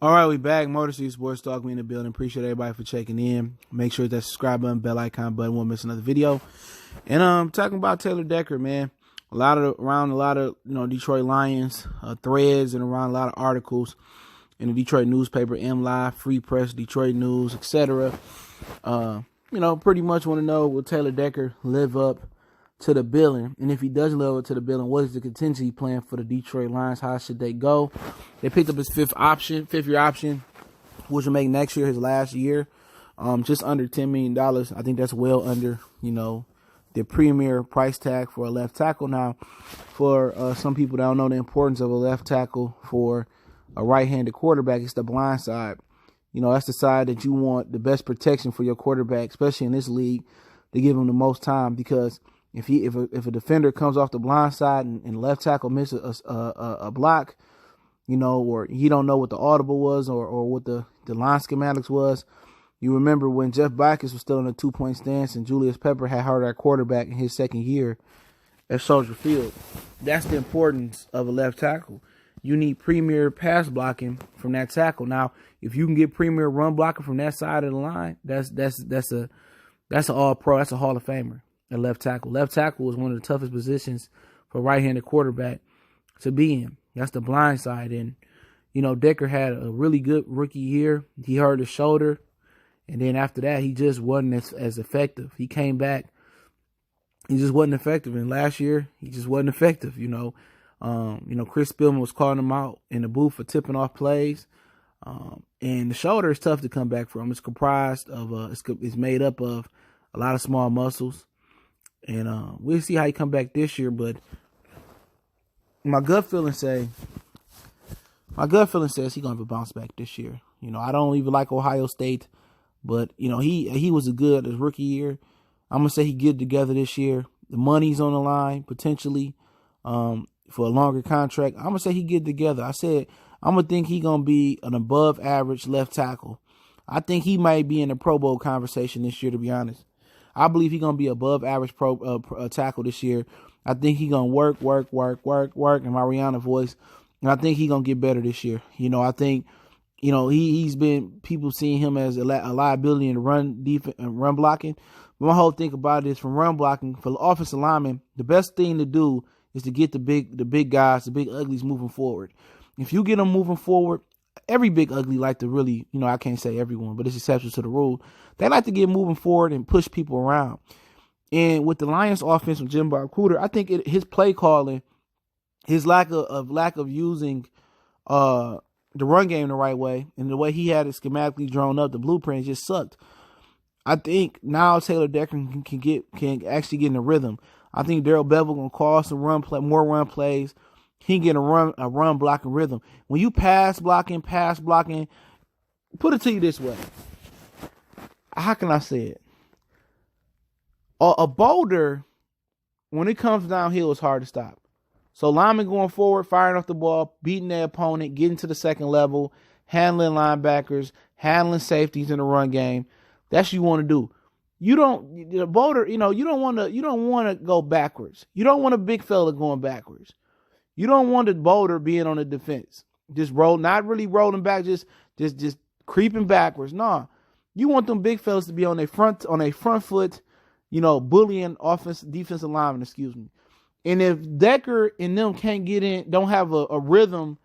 All right, we back. Motor City Sports Talk. We in the building. Appreciate everybody for checking in. Make sure that subscribe button, bell icon button. Won't miss another video. And talking about Taylor Decker, man. Around a lot of Detroit Lions threads and around a lot of articles in the Detroit newspaper, MLive, Free Press, Detroit News, etc. Pretty much want to know, will Taylor Decker live up to the billing? And if he doesn't live up to the billing, what is the contingency plan for the Detroit Lions? How should they go? They picked up his fifth year option, which will make next year his last year. Just under $10 million. I think that's well under, the premier price tag for a left tackle. Now, for some people that don't know the importance of a left tackle for a right-handed quarterback, it's the blind side. That's the side that you want the best protection for your quarterback, especially in this league, to give him the most time. Because if a defender comes off the blind side and left tackle misses a block, or he don't know what the audible was or what the line schematics was. You remember when Jeff Backus was still in a 2-point stance and Julius Pepper had hurt our quarterback in his second year at Soldier Field. That's the importance of a left tackle. You need premier pass blocking from that tackle. Now, if you can get premier run blocking from that side of the line, that's an all pro. That's a Hall of Famer. A left tackle. Left tackle is one of the toughest positions for a right-handed quarterback to be in. That's the blind side. And, Decker had a really good rookie year. He hurt his shoulder. And then after that, he just wasn't as effective. He came back. He just wasn't effective. And last year, he just wasn't effective, Chris Spielman was calling him out in the booth for tipping off plays. And the shoulder is tough to come back from. It's comprised of, it's made up of a lot of small muscles. And we'll see how he come back this year. But my gut feeling says he's going to bounce back this year. I don't even like Ohio State. But, he was a good his rookie year. I'm going to say he get together this year. The money's on the line, potentially, for a longer contract. I'm going to say he get together. I said, I'm going to think he's going to be an above average left tackle. I think he might be in the Pro Bowl conversation this year, to be honest. I believe he's going to be above average tackle this year. I think he's going to work in my Rihanna voice. And I think he's going to get better this year. I think, he's been people seeing him as a liability in run blocking. But my whole thing about it is, from run blocking for the offensive lineman, the best thing to do is to get the big guys, the big uglies moving forward. If you get them moving forward, every big ugly like to really, I can't say everyone, but it's exceptions to the rule. They like to get moving forward and push people around. And with the Lions offense from Jim Bob Cooter, I think his play calling, his lack of using the run game the right way, and the way he had it schematically drawn up, the blueprint just sucked. I think now Taylor Decker can actually get in a rhythm. I think Darrell Bevell gonna call some more run plays. He can get a run blocking rhythm. When you pass blocking, put it to you this way. How can I say it? A boulder, when it comes downhill, is hard to stop. So linemen going forward, firing off the ball, beating their opponent, getting to the second level, handling linebackers, handling safeties in the run game. That's what you want to do. You don't want to go backwards. You don't want a big fella going backwards. You don't want the boulder being on the defense. Not really rolling back, just creeping backwards. Nah. You want them big fellas to be on their front foot, bullying defensive linemen, And if Decker and them can't get in, don't have a rhythm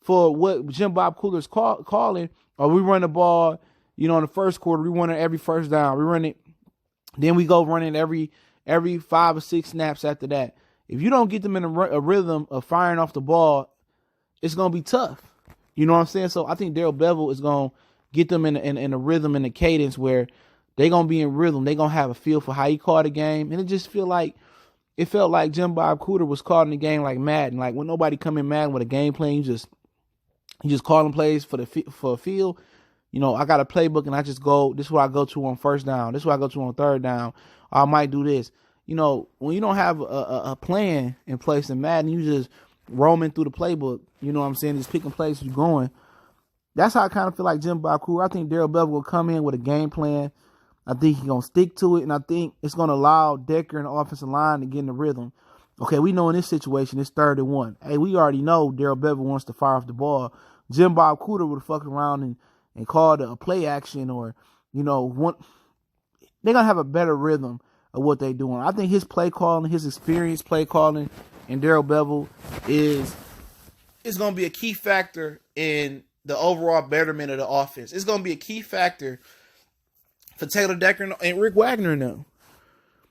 for what Jim Bob Cooter's calling, or we run the ball, in the first quarter, we run it every first down. We run it, then we go running every 5 or 6 snaps after that. If you don't get them in a rhythm of firing off the ball, it's going to be tough. You know what I'm saying? So I think Darrell Bevell is going to get them in a rhythm and a cadence where they're going to be in rhythm. They're going to have a feel for how he called the game. And it felt like Jim Bob Cooter was calling the game like Madden. Like when nobody come in Madden with a game plan, you just calling plays for a field. I got a playbook and I just go, this is what I go to on first down. This is what I go to on third down. Or I might do this. When you don't have a plan in place in Madden, you just roaming through the playbook. You know what I'm saying? Just picking plays, you're going. That's how I kind of feel like Jim Bob Cooter. I think Darrell Bevell will come in with a game plan. I think he's going to stick to it, and I think it's going to allow Decker and the offensive line to get in the rhythm. Okay, we know in this situation it's 3rd and 1. Hey, we already know Darrell Bevell wants to fire off the ball. Jim Bob Cooter would have fucked around and called a play action, or, they're going to have a better rhythm of what they're doing. I think his play calling, his experience play calling, and Darrell Bevell is going to be a key factor in the overall betterment of the offense. It's going to be a key factor for Taylor Decker and Rick Wagner now.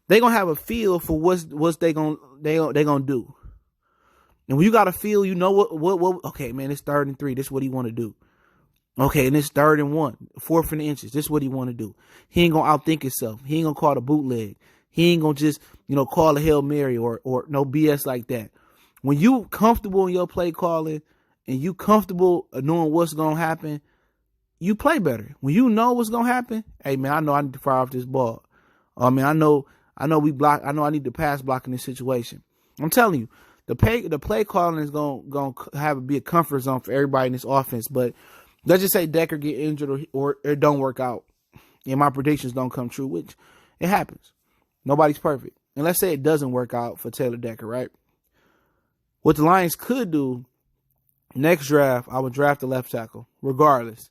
They're going to have a feel for what's they going to do. And when you got a feel, what okay, man, it's 3rd and 3. This is what he want to do. Okay, and it's 3rd and 1, 4th and inches. This is what he want to do. He ain't going to outthink himself. He ain't going to call the bootleg. He ain't going to just, call a Hail Mary or no BS like that. When you comfortable in your play calling and you comfortable knowing what's going to happen, you play better. When you know what's going to happen, hey, man, I know I need to fire off this ball. I know we block. I know I need to pass block in this situation. I'm telling you, the play calling is going to be a comfort zone for everybody in this offense. But let's just say Decker get injured or it don't work out, and my predictions don't come true, which it happens. Nobody's perfect. And let's say it doesn't work out for Taylor Decker, right? What the Lions could do next draft, I would draft a left tackle, regardless.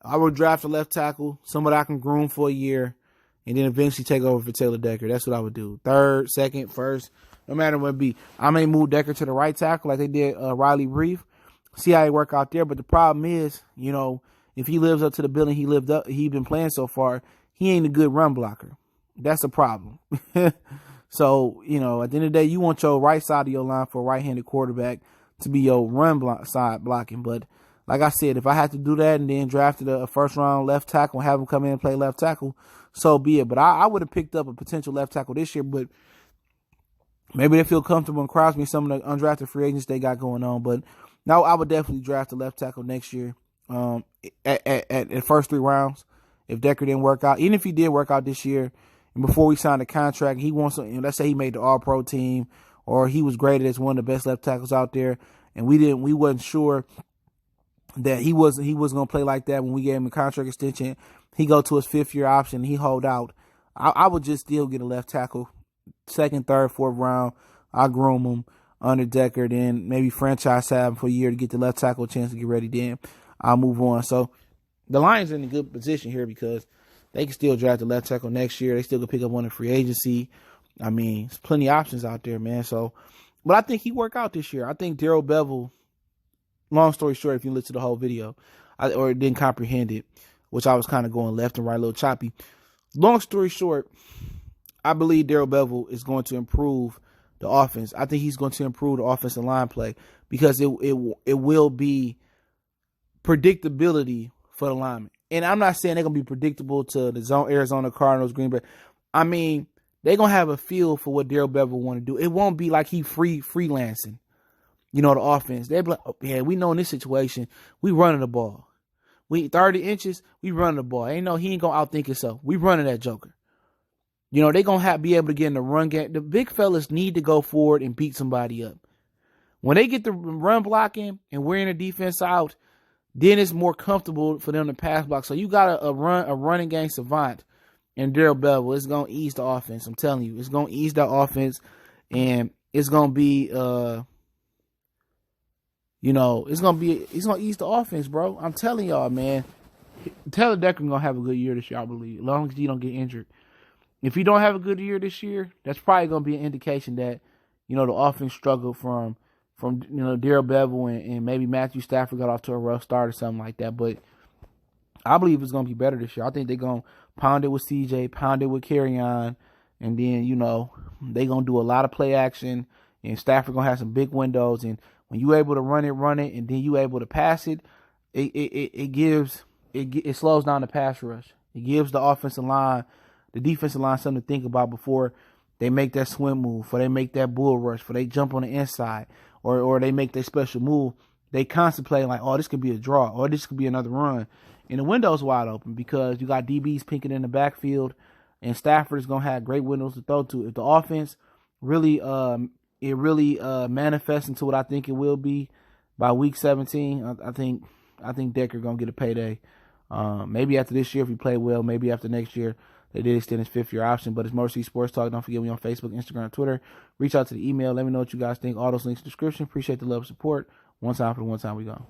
I would draft a left tackle, somebody I can groom for a year, and then eventually take over for Taylor Decker. That's what I would do. 3rd, 2nd, 1st, no matter what it be. I may move Decker to the right tackle like they did Riley Reef. See how he work out there. But the problem is, if he lives up to the billing he been playing so far, he ain't a good run blocker. That's a problem. So, at the end of the day, you want your right side of your line for a right-handed quarterback to be your side blocking. But like I said, if I had to do that and then drafted a first-round left tackle and have him come in and play left tackle, so be it. But I would have picked up a potential left tackle this year, but maybe they feel comfortable in Crosby, some of the undrafted free agents they got going on. But no, I would definitely draft a left tackle next year at the first 3 rounds if Decker didn't work out. Even if he did work out this year, and before we signed a contract, he wants let's say he made the All-Pro team, or he was graded as one of the best left tackles out there, and we wasn't sure that he was going to play like that when we gave him a contract extension. He go to his 5th-year option, he hold out. I would just still get a left tackle, 2nd, 3rd, 4th round. I groom him under Decker, then maybe franchise have him for a year to get the left tackle a chance to get ready. Then I'll move on. So the Lions are in a good position here because they can still draft the left tackle next year. They still can pick up one in free agency. I mean, there's plenty of options out there, man. So, but I think he worked out this year. I think Darrell Bevell, long story short, if you listen to the whole video, or didn't comprehend it, which I was kind of going left and right, a little choppy. Long story short, I believe Darrell Bevell is going to improve the offense. I think he's going to improve the offensive line play because it will be predictability for the linemen. And I'm not saying they're going to be predictable to the Arizona Cardinals, Green Bay. I mean, they're going to have a feel for what Darrell Bevell want to do. It won't be like he freelancing, the offense. They'll be like, oh, yeah, we know in this situation, we running the ball. We 30 inches, we running the ball. He ain't going to outthink himself. We running that joker. They're going to be able to get in the run game. The big fellas need to go forward and beat somebody up. When they get the run blocking and wearing the defense out, then it's more comfortable for them to pass block. So you got a running game savant in Darrell Bevell. It's going to ease the offense. I'm telling you. It's going to ease the offense, and it's going to be, it's going to ease the offense, bro. I'm telling y'all, man. Taylor Decker going to have a good year this year, I believe, as long as he don't get injured. If he don't have a good year this year, that's probably going to be an indication that, the offense struggled from Darrell Bevell and maybe Matthew Stafford got off to a rough start or something like that. But I believe it's going to be better this year. I think they're going to pound it with CJ, pound it with Kerryon, and then, they're going to do a lot of play action, and Stafford going to have some big windows. And when you're able to run it, and then you able to pass it, it slows down the pass rush. It gives the offensive line, the defensive line, something to think about before they make that swim move, before they make that bull rush, before they jump on the inside, or they make their special move. They contemplate like, oh, this could be a draw, or this could be another run. And the window's wide open because you got DBs pinking in the backfield, and Stafford is going to have great windows to throw to. If the offense really manifests into what I think it will be by week 17, I think Decker going to get a payday. Maybe after this year if he play well, maybe after next year. They did extend his 5th-year option, but it's Motor City Sports Talk. Don't forget me on Facebook, Instagram, and Twitter. Reach out to the email. Let me know what you guys think. All those links in the description. Appreciate the love and support. One time for the one time we go.